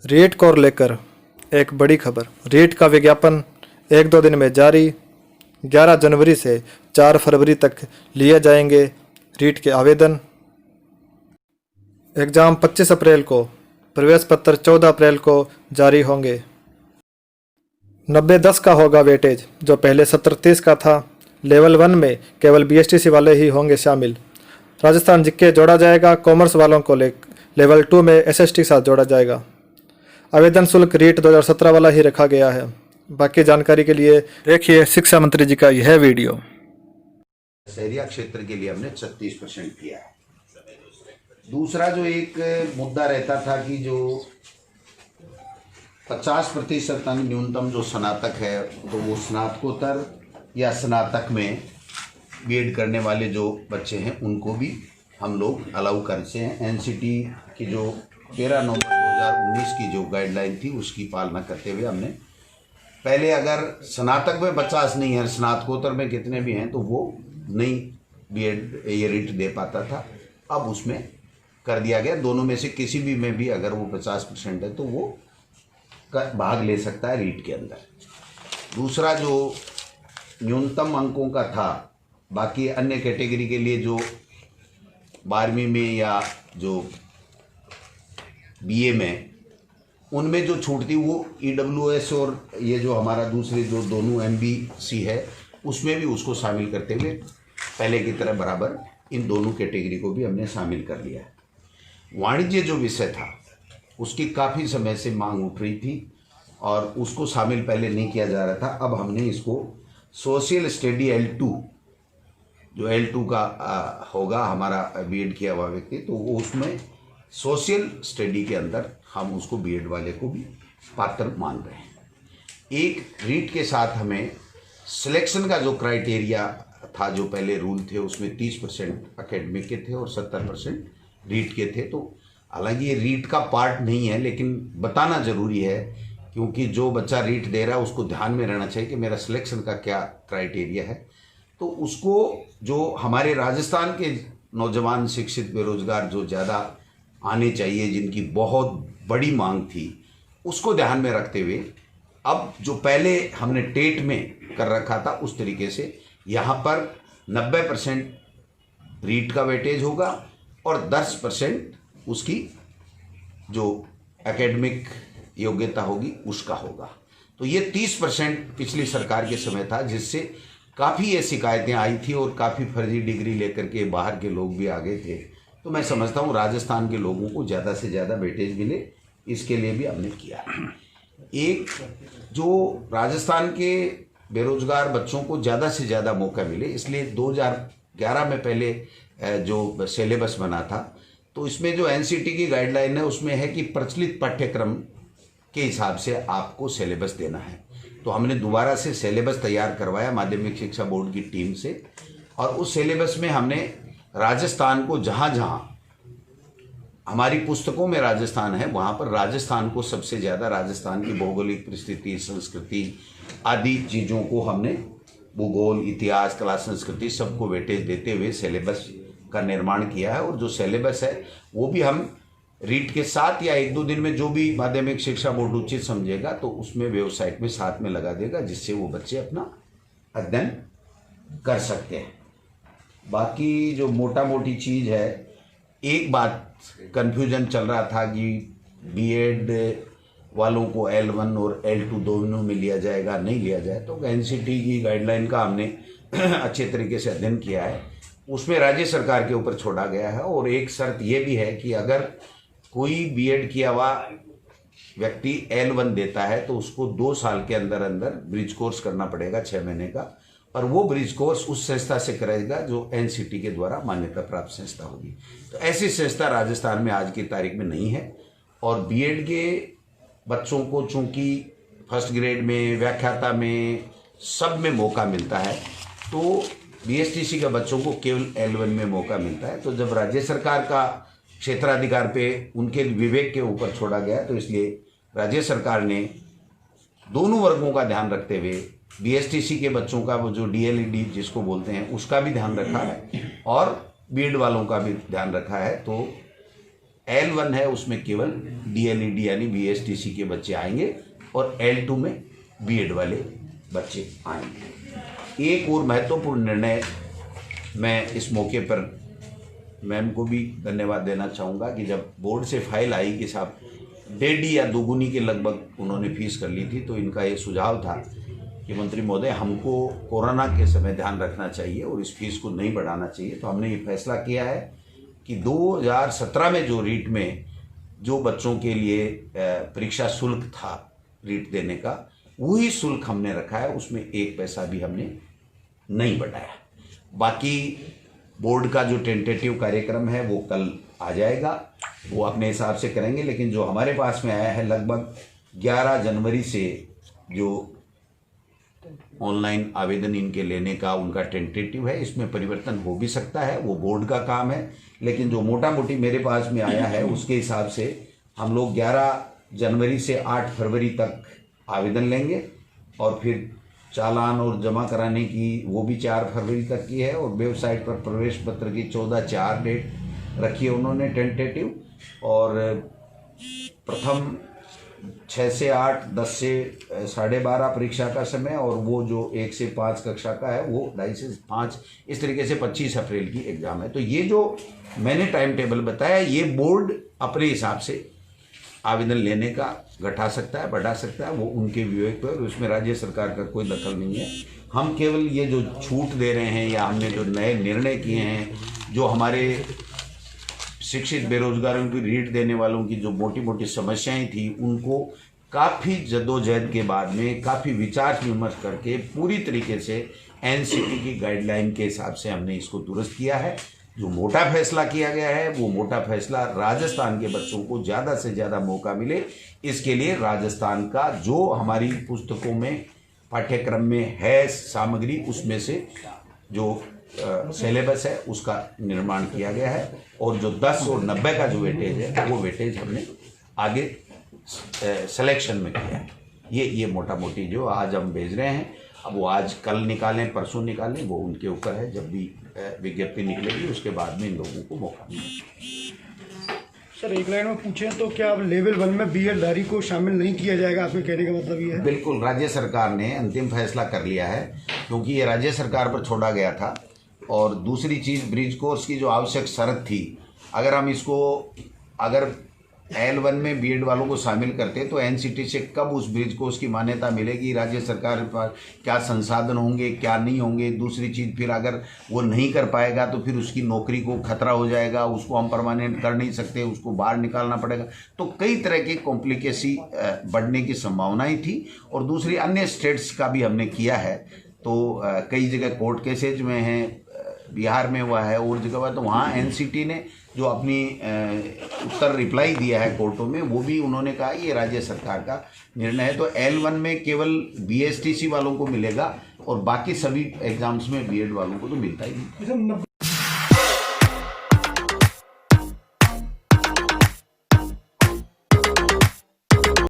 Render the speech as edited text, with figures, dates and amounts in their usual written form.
रीट को लेकर एक बड़ी खबर। रीट का विज्ञापन 1-2 दिन में जारी। 11 जनवरी से 4 फरवरी तक लिए जाएंगे रीट के आवेदन। एग्ज़ाम 25 अप्रैल को, प्रवेश पत्र 14 अप्रैल को जारी होंगे। 90-10 का होगा वेटेज, जो पहले 70-30 का था। लेवल 1 में केवल BSTC वाले ही होंगे शामिल। राजस्थान जीके जोड़ा जाएगा। कॉमर्स वालों को लेवल 2 में SST के साथ जोड़ा जाएगा। आवेदन शुल्क रीट 2017 वाला ही रखा गया है। बाकी जानकारी के लिए देखिए शिक्षा मंत्री जी का यह वीडियो। शहरिया क्षेत्र के लिए हमने 36% किया है। दूसरा जो एक मुद्दा रहता था कि जो 50% न्यूनतम जो स्नातक है, तो वो स्नातकोत्तर या स्नातक में बीएड करने वाले जो बच्चे हैं उनको भी हम लोग अलाउ करते हैं। NCT की जो 13 नवंबर 2019 की जो गाइडलाइन थी उसकी पालना करते हुए हमने पहले अगर स्नातक में 50 नहीं है, स्नातकोत्तर में कितने भी हैं, तो वो नहीं बीएड ये रीट दे पाता था। अब उसमें कर दिया गया, दोनों में से किसी भी में भी अगर वो 50% है तो वो भाग ले सकता है रीट के अंदर। दूसरा जो न्यूनतम अंकों का था, बाकी अन्य कैटेगरी के लिए जो 12वीं में या जो BA में, उनमें जो छूट थी वो EWS और ये जो हमारा दूसरे जो दोनों MBC है उसमें भी उसको शामिल करते हुए पहले की तरह बराबर इन दोनों कैटेगरी को भी हमने शामिल कर लिया है। वाणिज्य जो विषय था उसकी काफ़ी समय से मांग उठ रही थी और उसको शामिल पहले नहीं किया जा रहा था। अब हमने इसको सोशल स्टडी L2, जो L2 का होगा हमारा बीएड किया हुआ व्यक्ति, तो वो उसमें सोशल स्टडी के अंदर हम उसको बीएड वाले को भी पात्र मान रहे हैं। एक रीट के साथ हमें सिलेक्शन का जो क्राइटेरिया था, जो पहले रूल थे उसमें 30% एकेडमिक के थे और 70% रीट के थे। तो हालांकि ये रीट का पार्ट नहीं है, लेकिन बताना ज़रूरी है क्योंकि जो बच्चा रीट दे रहा है उसको ध्यान में रहना चाहिए कि मेरा सिलेक्शन का क्या क्राइटेरिया है। तो उसको जो हमारे राजस्थान के नौजवान शिक्षित बेरोजगार जो ज़्यादा आने चाहिए, जिनकी बहुत बड़ी मांग थी, उसको ध्यान में रखते हुए अब जो पहले हमने टेट में कर रखा था उस तरीके से यहाँ पर 90% रीट का वेटेज होगा और 10% उसकी जो एकेडमिक योग्यता होगी उसका होगा। तो ये 30% पिछली सरकार के समय था, जिससे काफ़ी ये शिकायतें आई थी और काफ़ी फर्जी डिग्री लेकर के बाहर के लोग भी आ गए थे। तो मैं समझता हूँ राजस्थान के लोगों को ज़्यादा से ज़्यादा वेटेज मिले, इसके लिए भी हमने किया है। एक जो राजस्थान के बेरोजगार बच्चों को ज़्यादा से ज़्यादा मौका मिले, इसलिए 2011 में पहले जो सिलेबस बना था, तो इसमें जो NCT की गाइडलाइन है उसमें है कि प्रचलित पाठ्यक्रम के हिसाब से आपको सिलेबस देना है। तो हमने दोबारा से सिलेबस तैयार करवाया माध्यमिक शिक्षा बोर्ड की टीम से, और उस सिलेबस में हमने राजस्थान को जहाँ जहाँ हमारी पुस्तकों में राजस्थान है वहाँ पर राजस्थान को सबसे ज़्यादा, राजस्थान की भौगोलिक परिस्थिति, संस्कृति आदि चीज़ों को हमने भूगोल, इतिहास, कला, संस्कृति सबको वेटेज देते हुए सिलेबस का निर्माण किया है। और जो सिलेबस है वो भी हम रीट के साथ या 1-2 दिन में जो भी माध्यमिक शिक्षा बोर्ड उचित समझेगा तो उसमें वेबसाइट में साथ में लगा देगा, जिससे वो बच्चे अपना अध्ययन कर सकते हैं। बाकी जो मोटा मोटी चीज़ है, एक बात कन्फ्यूजन चल रहा था कि बीएड वालों को L1 और L2 दोनों में लिया जाएगा, नहीं लिया जाए। तो NCT की गाइडलाइन का हमने अच्छे तरीके से अध्ययन किया है, उसमें राज्य सरकार के ऊपर छोड़ा गया है। और एक शर्त ये भी है कि अगर कोई बीएड किया हुआ व्यक्ति L1 देता है तो उसको 2 साल के अंदर अंदर ब्रिज कोर्स करना पड़ेगा, 6 महीने का, और वो ब्रिज कोर्स उस संस्था से करेगा जो NCT के द्वारा मान्यता प्राप्त संस्था होगी। तो ऐसी संस्था राजस्थान में आज की तारीख में नहीं है। और बीएड के बच्चों को चूँकि फर्स्ट ग्रेड में, व्याख्याता में, सब में मौका मिलता है, तो BSTC के बच्चों को केवल L1 में मौका मिलता है। तो जब राज्य सरकार का क्षेत्राधिकार पे उनके विवेक के ऊपर छोड़ा गया, तो इसलिए राज्य सरकार ने दोनों वर्गों का ध्यान रखते हुए BSTC के बच्चों का, वो जो DLED जिसको बोलते हैं, उसका भी ध्यान रखा है और बीएड वालों का भी ध्यान रखा है। तो L1 है उसमें केवल DLED यानी BSTC के बच्चे आएंगे और L2 में B.Ed वाले बच्चे आएंगे। एक और महत्वपूर्ण निर्णय मैं इस मौके पर मैम को भी धन्यवाद देना चाहूँगा कि जब बोर्ड से फाइल आई कि साहब 1.5 या 2 गुनी के लगभग उन्होंने फीस कर ली थी, तो इनका ये सुझाव था कि मंत्री महोदय हमको कोरोना के समय ध्यान रखना चाहिए और इस फीस को नहीं बढ़ाना चाहिए। तो हमने ये फैसला किया है कि 2017 में जो रीट में जो बच्चों के लिए परीक्षा शुल्क था रीट देने का, वही शुल्क हमने रखा है, उसमें 1 पैसा भी हमने नहीं बढ़ाया। बाकी बोर्ड का जो टेंटेटिव कार्यक्रम है वो कल आ जाएगा, वो अपने हिसाब से करेंगे। लेकिन जो हमारे पास में आया है लगभग 11 जनवरी से जो ऑनलाइन आवेदन इनके लेने का उनका टेंटेटिव है, इसमें परिवर्तन हो भी सकता है, वो बोर्ड का काम है। लेकिन जो मोटा मोटी मेरे पास में आया है उसके हिसाब से हम लोग 11 जनवरी से 8 फरवरी तक आवेदन लेंगे और फिर चालान और जमा कराने की वो भी 4 फरवरी तक की है और वेबसाइट पर प्रवेश पत्र की 14/4 डेट रखी है उन्होंने टेंटेटिव। और प्रथम 6 से 8, 10 से 12:30 परीक्षा का समय और वो जो 1 से 5 कक्षा का है वो 2:30 से 5, इस तरीके से 25 अप्रैल की एग्ज़ाम है। तो ये जो मैंने टाइम टेबल बताया ये बोर्ड अपने हिसाब से आवेदन लेने का घटा सकता है, बढ़ा सकता है, वो उनके विवेक पर, उसमें राज्य सरकार का कोई दखल नहीं है। हम केवल ये जो छूट दे रहे हैं या हमने जो नए निर्णय किए हैं, जो हमारे शिक्षित बेरोजगारों की रीट देने वालों की जो मोटी मोटी समस्याएं थी, उनको काफ़ी जद्दोजहद के बाद में काफ़ी विचार विमर्श करके पूरी तरीके से NCT की गाइडलाइन के हिसाब से हमने इसको दुरुस्त किया है। जो मोटा फैसला किया गया है वो मोटा फैसला राजस्थान के बच्चों को ज़्यादा से ज़्यादा मौका मिले, इसके लिए राजस्थान का जो हमारी पुस्तकों में पाठ्यक्रम में है सामग्री, उसमें से जो सिलेबस है उसका निर्माण किया गया है और जो 10 और 90 का जो वेटेज है वो वेटेज हमने आगे सिलेक्शन में किया है। ये मोटा मोटी जो आज हम भेज रहे हैं, अब वो आज कल निकालें परसों निकालें वो उनके ऊपर है, जब भी विज्ञप्ति निकलेगी उसके बाद में इन लोगों को मौका मिलेगा। सर एक लाइन में पूछें तो क्या अब लेवल 1 में B.Ed धारी को शामिल नहीं किया जाएगा, आपके कहने का मतलब ये है? बिल्कुल, राज्य सरकार ने अंतिम फैसला कर लिया है क्योंकि ये राज्य सरकार पर छोड़ा गया था। और दूसरी चीज़ ब्रिज कोर्स की जो आवश्यक शर्त थी, अगर हम इसको अगर L1 में B.Ed वालों को शामिल करते तो NCT से कब उस ब्रिज कोर्स की मान्यता मिलेगी, राज्य सरकार पर क्या संसाधन होंगे क्या नहीं होंगे। दूसरी चीज़ फिर अगर वो नहीं कर पाएगा तो फिर उसकी नौकरी को खतरा हो जाएगा, उसको हम परमानेंट कर नहीं सकते, उसको बाहर निकालना पड़ेगा। तो कई तरह की कॉम्प्लिकेसी बढ़ने की संभावनाएं थी। और दूसरी अन्य स्टेट्स का भी हमने किया है, तो कई जगह कोर्ट केसेज में हैं, बिहार में हुआ है और जगह हुआ, तो वहाँ NCT ने जो अपनी उत्तर रिप्लाई दिया है कोर्टों में, वो भी उन्होंने कहा ये राज्य सरकार का निर्णय है। तो L1 में केवल BSTC वालों को मिलेगा और बाकी सभी एग्जाम्स में B.Ed वालों को तो मिलता ही नहीं।